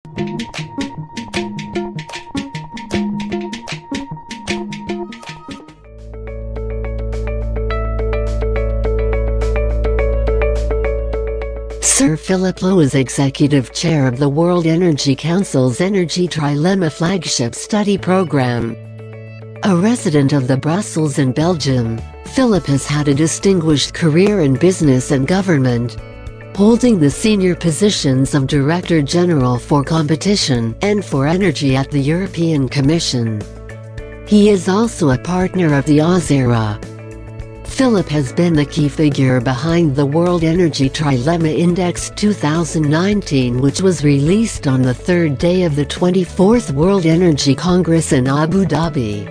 Sir Philip Lowe is Executive Chair of the World Energy Council's Energy Trilemma flagship study program. A resident of the Brussels and Belgium, Philip has had a distinguished career in business and government, holding the senior positions of Director General for Competition and for Energy at the European Commission. He is also a partner of the OXERA. Philip has been the key figure behind the World Energy Trilemma Index 2019, which was released on the third day of the 24th World Energy Congress in Abu Dhabi.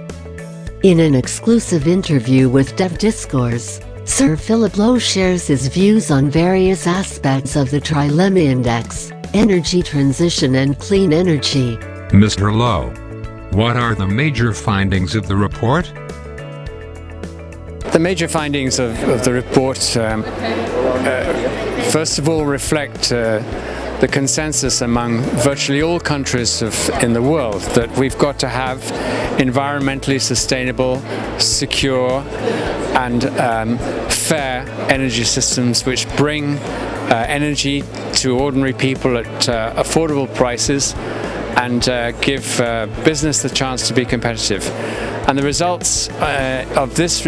In an exclusive interview with Devdiscourse, Sir Philip Lowe shares his views on various aspects of the Trilemma Index, energy transition and clean energy. Mr. Lowe, what are the major findings of the report? The major findings of the report, first of all, reflect the consensus among virtually all countries in the world that we've got to have environmentally sustainable, secure and fair energy systems which bring energy to ordinary people at affordable prices and give business the chance to be competitive. And the results of this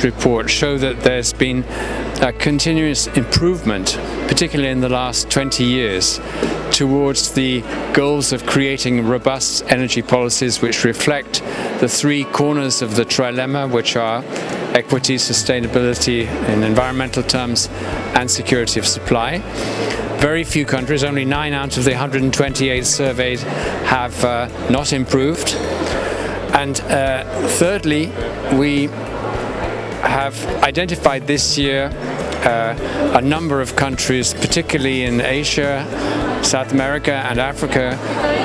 report show that there's been a continuous improvement, particularly in the last 20 years, towards the goals of creating robust energy policies which reflect the three corners of the trilemma, which are equity, sustainability in environmental terms, and security of supply. Very few countries, only 9 out of the 128 surveyed, have not improved. And thirdly, we have identified this year a number of countries, particularly in Asia, South America and Africa,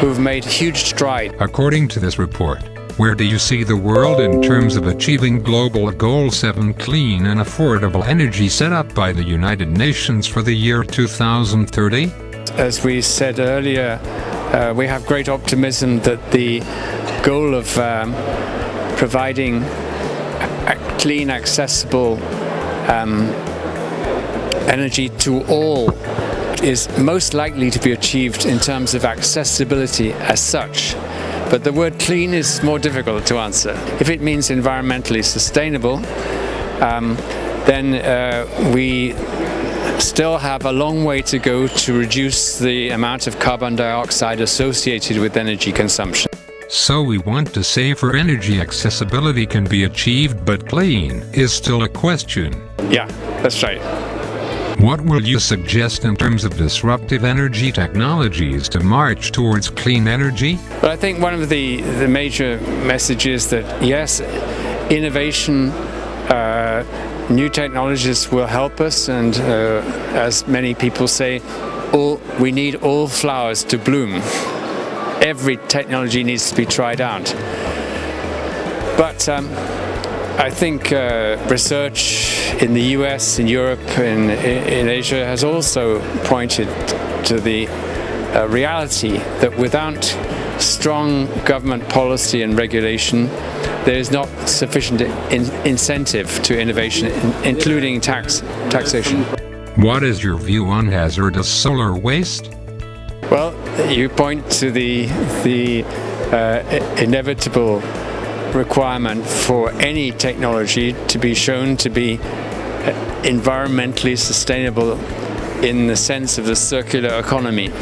who've made huge strides. According to this report, where do you see the world in terms of achieving Global Goal 7 clean and affordable energy set up by the United Nations for the year 2030? As we said earlier, we have great optimism that the goal of providing clean, accessible energy to all is most likely to be achieved in terms of accessibility as such. But the word clean is more difficult to answer. If it means environmentally sustainable, then we still have a long way to go to reduce the amount of carbon dioxide associated with energy consumption. So we want to say for energy accessibility can be achieved, but clean is still a question. Yeah, that's right. What will you suggest in terms of disruptive energy technologies to march towards clean energy? But I think one of the major messages that yes, innovation, new technologies will help us, and as many people say, we need all flowers to bloom. Every technology needs to be tried out. But I think research in the US, in Europe, in Asia has also pointed to the reality that without strong government policy and regulation, there is not sufficient incentive to innovation, including taxation. What is your view on hazardous solar waste? Well, you point to the inevitable requirement for any technology to be shown to be environmentally sustainable in the sense of the circular economy.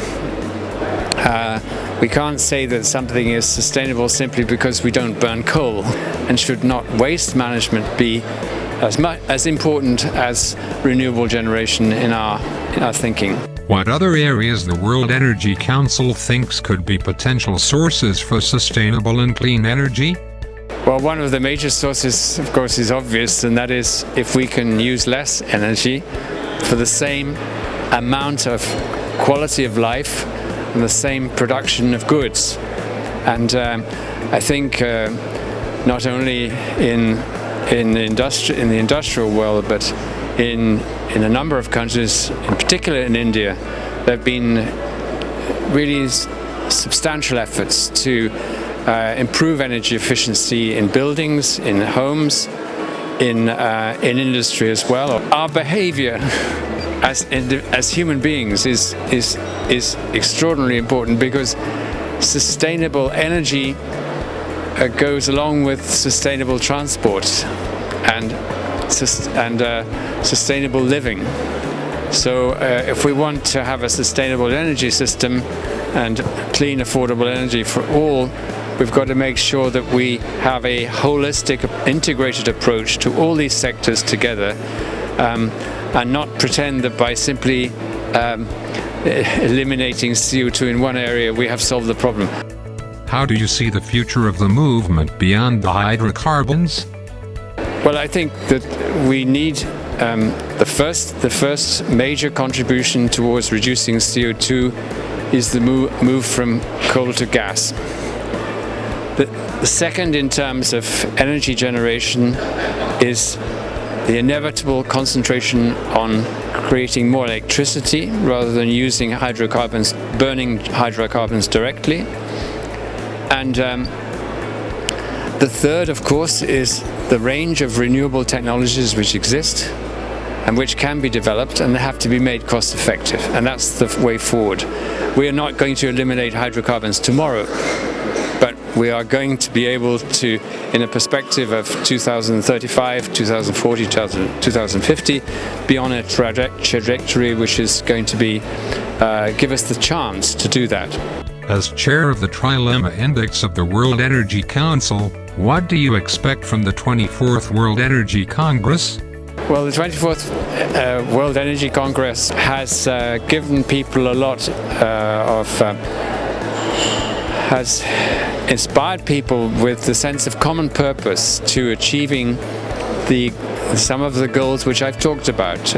We can't say that something is sustainable simply because we don't burn coal, and should not waste management be as important as renewable generation in our thinking. What other areas the World Energy Council thinks could be potential sources for sustainable and clean energy? Well, one of the major sources, of course, is obvious, and that is if we can use less energy for the same amount of quality of life and the same production of goods. And I think not only in the industrial world, but in a number of countries, in particular in India, there have been really substantial efforts to improve energy efficiency in buildings, in homes, in industry as well. Our behavior as human beings is extraordinarily important, because sustainable energy goes along with sustainable transport and sustainable living. So if we want to have a sustainable energy system and clean, affordable energy for all, we've got to make sure that we have a holistic, integrated approach to all these sectors together, and not pretend that by simply eliminating CO2 in one area we have solved the problem. How do you see the future of the movement beyond the hydrocarbons? Well, I think that we need the first major contribution towards reducing CO2 is the move from coal to gas. The second, in terms of energy generation, is the inevitable concentration on creating more electricity rather than using hydrocarbons, burning hydrocarbons directly. And the third, of course, is the range of renewable technologies which exist and which can be developed, and they have to be made cost effective. And that's the way forward. We are not going to eliminate hydrocarbons tomorrow, but we are going to be able to, in a perspective of 2035, 2040, 2050, be on a trajectory which is going to be give us the chance to do that. As chair of the Trilemma Index of the World Energy Council, what do you expect from the 24th World Energy Congress? Well, the 24th World Energy Congress has given people a lot has inspired people with the sense of common purpose to achieving some of the goals which I've talked about.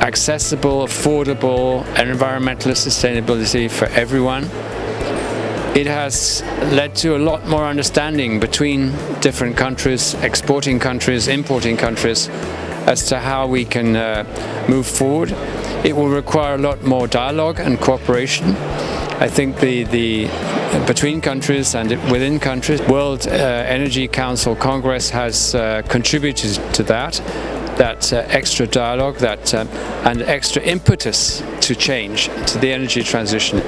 Accessible, affordable, and environmental sustainability for everyone. It has led to a lot more understanding between different countries, exporting countries, importing countries, as to how we can move forward. It will require a lot more dialogue and cooperation. I think the between countries and within countries, World Energy Council Congress has contributed to that extra dialogue, and extra impetus to change, to the energy transition.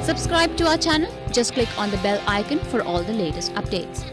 Subscribe to our channel. Just click on the bell icon for all the latest updates.